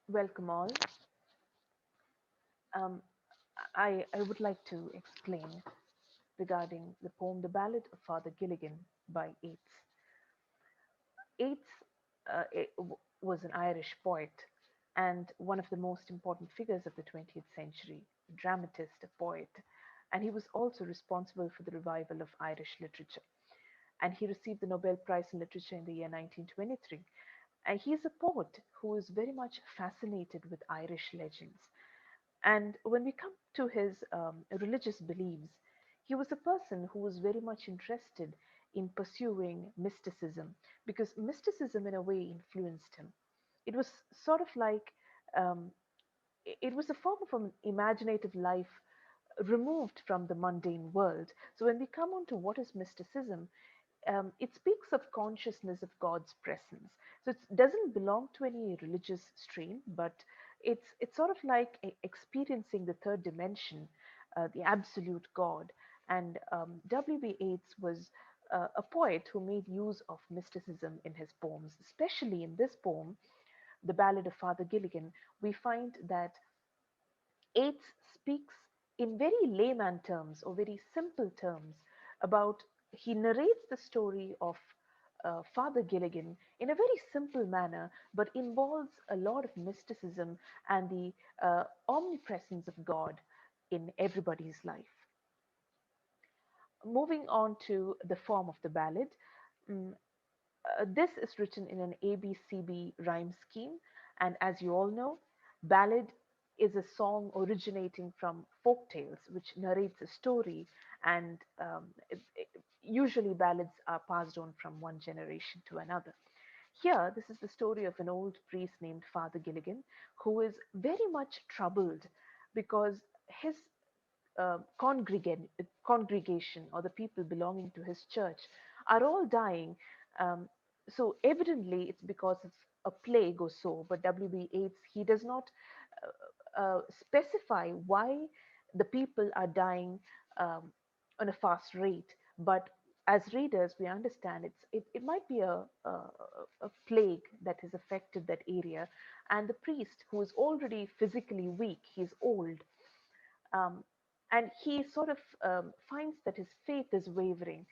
Welcome all. Um, I would like to explain regarding the poem The Ballad of Father Gilligan by Yeats. Yeats was an Irish poet and one of the most important figures of the 20th century, a dramatist, a poet, and he was also responsible for the revival of Irish literature. And he received the Nobel Prize in Literature in the year 1923. And he is a poet who is very much fascinated with Irish legends. And when we come to his religious beliefs, he was a person who was very much interested in pursuing mysticism because mysticism, in a way, influenced him. It was sort of like um, it was a form of an imaginative life removed from the mundane world. So when we come on to what is mysticism, it speaks of consciousness of God's presence. So it doesn't belong to any religious stream, but it's sort of like experiencing the third dimension, the absolute God. And W.B. Yeats was a poet who made use of mysticism in his poems, especially in this poem, The Ballad of Father Gilligan. We find that Yeats speaks in very layman terms or very simple terms about, he narrates the story of Father Gilligan in a very simple manner, but involves a lot of mysticism and the omnipresence of God in everybody's life. Moving on to the form of the ballad, mm, this is written in an ABCB rhyme scheme, and as you all know, ballad is a song originating from folk tales, which narrates a story, and usually ballads are passed on from one generation to another. Here, this is the story of an old priest named Father Gilligan, who is very much troubled because his congregation or the people belonging to his church are all dying. Um, so evidently it's because of a plague or so, but W.B. Yeats, he does not specify why the people are dying um, on a fast rate. But as readers, we understand it might be a plague that has affected that area. And the priest, who is already physically weak, he's old, um, and he sort of finds that his faith is wavering.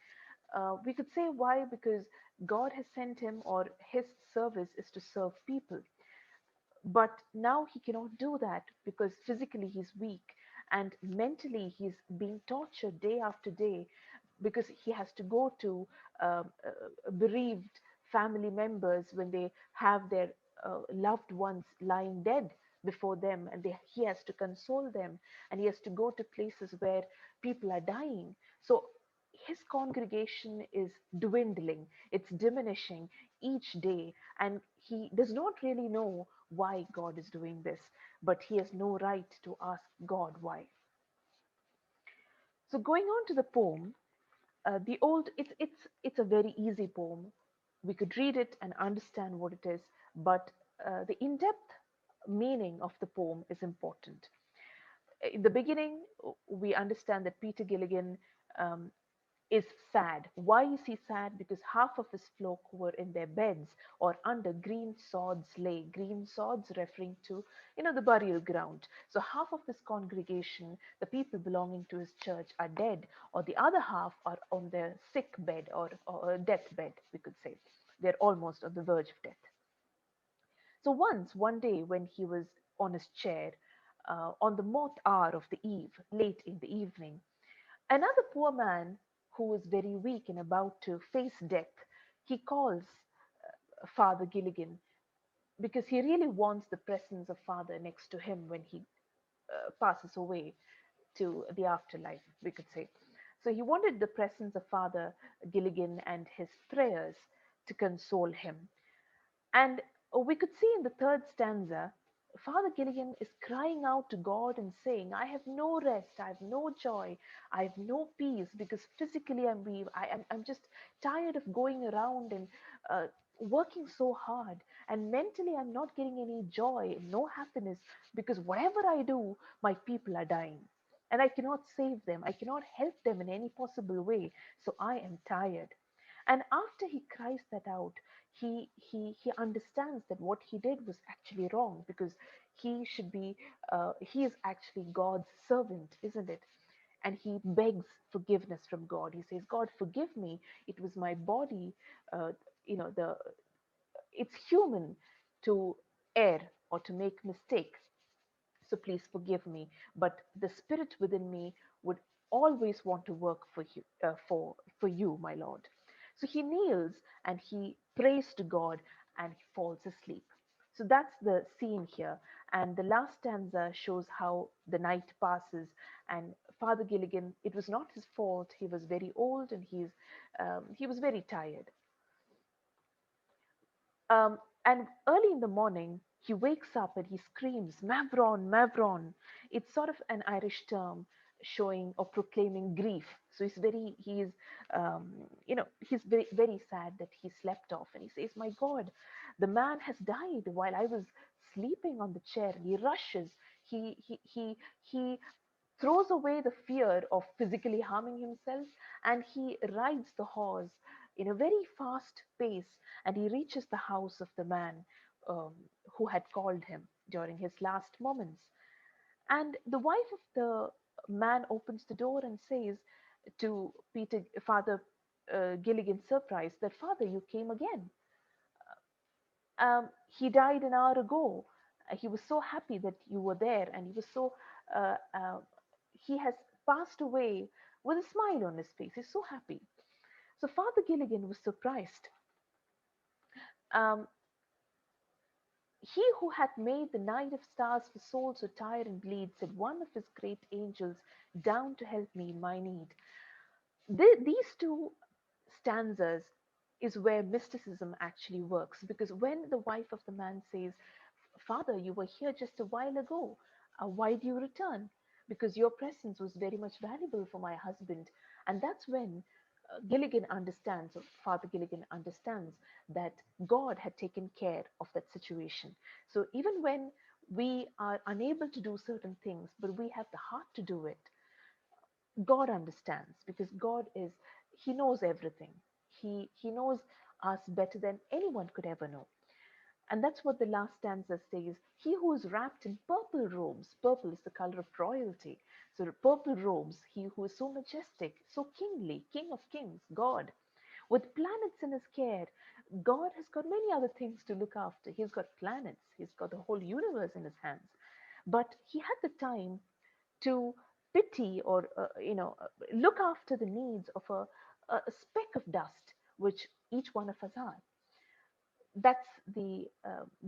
We could say why, because God has sent him, or his service is to serve people. But now he cannot do that because physically he's weak and mentally he's being tortured day after day because he has to go to bereaved family members when they have their loved ones lying dead before them, and he has to console them, and he has to go to places where people are dying. So his congregation is dwindling, it's diminishing each day, and he does not really know why God is doing this, but he has no right to ask God why. So going on to the poem, the old it's a very easy poem. We could read it and understand what it is, but the in-depth meaning of the poem is important. In the beginning, we understand that Peter Gilligan um, is sad. Why is he sad? Because half of his flock were in their beds or under green sods lay. Green sods referring to, the burial ground. So half of his congregation, the people belonging to his church, are dead, or the other half are on their sick bed or deathbed, we could say. They're almost on the verge of death. So one day, when he was on his chair, on the moth hour of the eve, late in the evening, another poor man who was very weak and about to face death, he calls Father Gilligan because he really wants the presence of Father next to him when he passes away to the afterlife, we could say. So he wanted the presence of Father Gilligan and his prayers to console him. And we could see in the third stanza, Father Gilligan is crying out to God and saying, I have no rest, I have no joy, I have no peace because physically I'm weak. I'm just tired of going around and uh, working so hard. And mentally, I'm not getting any joy, no happiness because whatever I do, my people are dying. And I cannot save them, I cannot help them in any possible way. So I am tired. And after he cries that out, he understands that what he did was actually wrong, because he is actually God's servant, isn't it? And he begs forgiveness from God. He says, God, forgive me. It was my body. uh, the It's human to err or to make mistake, so please forgive me. But the spirit within me would always want to work for you, for you, my Lord. So he kneels and he prays to God, and he falls asleep. So that's the scene here. And the last stanza shows how the night passes. And Father Gilligan, it was not his fault. He was very old, and he was very tired. And early in the morning, he wakes up and he screams, Mavron, Mavron. It's sort of an Irish term showing or proclaiming grief. So um, he's very, very sad that he slept off. And he says, my God, the man has died while I was sleeping on the chair. And he rushes. He throws away the fear of physically harming himself, and he rides the horse in a very fast pace, and he reaches the house of the man um, who had called him during his last moments. And the wife of the man opens the door and says to Father Gilligan, surprised, that Father, you came again. He died an hour ago. He was so happy that you were there, and uh, uh, he has passed away with a smile on his face. He's so happy. So Father Gilligan was surprised. Um, he who hath made the night of stars for souls who tire and bleed, said one of his great angels down to help me in my need. These two stanzas is where mysticism actually works, because when the wife of the man says, Father, you were here just a while ago. Why do you return? Because your presence was very much valuable for my husband. And that's when Gilligan understands, or Father Gilligan understands, that God had taken care of that situation. So even when we are unable to do certain things, but we have the heart to do it, God understands, because He knows everything. He knows us better than anyone could ever know. And that's what the last stanza says. He who is wrapped in purple robes, purple is the color of royalty. So, purple robes, he who is so majestic, so kingly, King of kings, God, with planets in his care. God has got many other things to look after. He's got planets, he's got the whole universe in his hands. But he had the time to pity, or look after the needs of a speck of dust, which each one of us are. That's the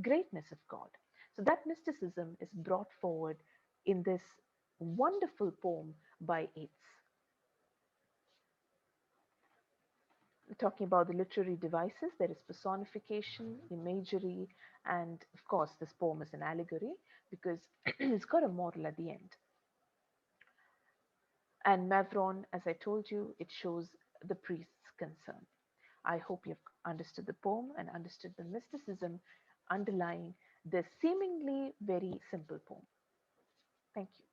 greatness of God. So that mysticism is brought forward in this wonderful poem by Yeats, talking about the literary devices. There is personification, imagery, and of course, this poem is an allegory, because it's got a moral at the end. And Mavron, as I told you, it shows the priest's concern. I hope you've understood the poem and understood the mysticism underlying this seemingly very simple poem. Thank you.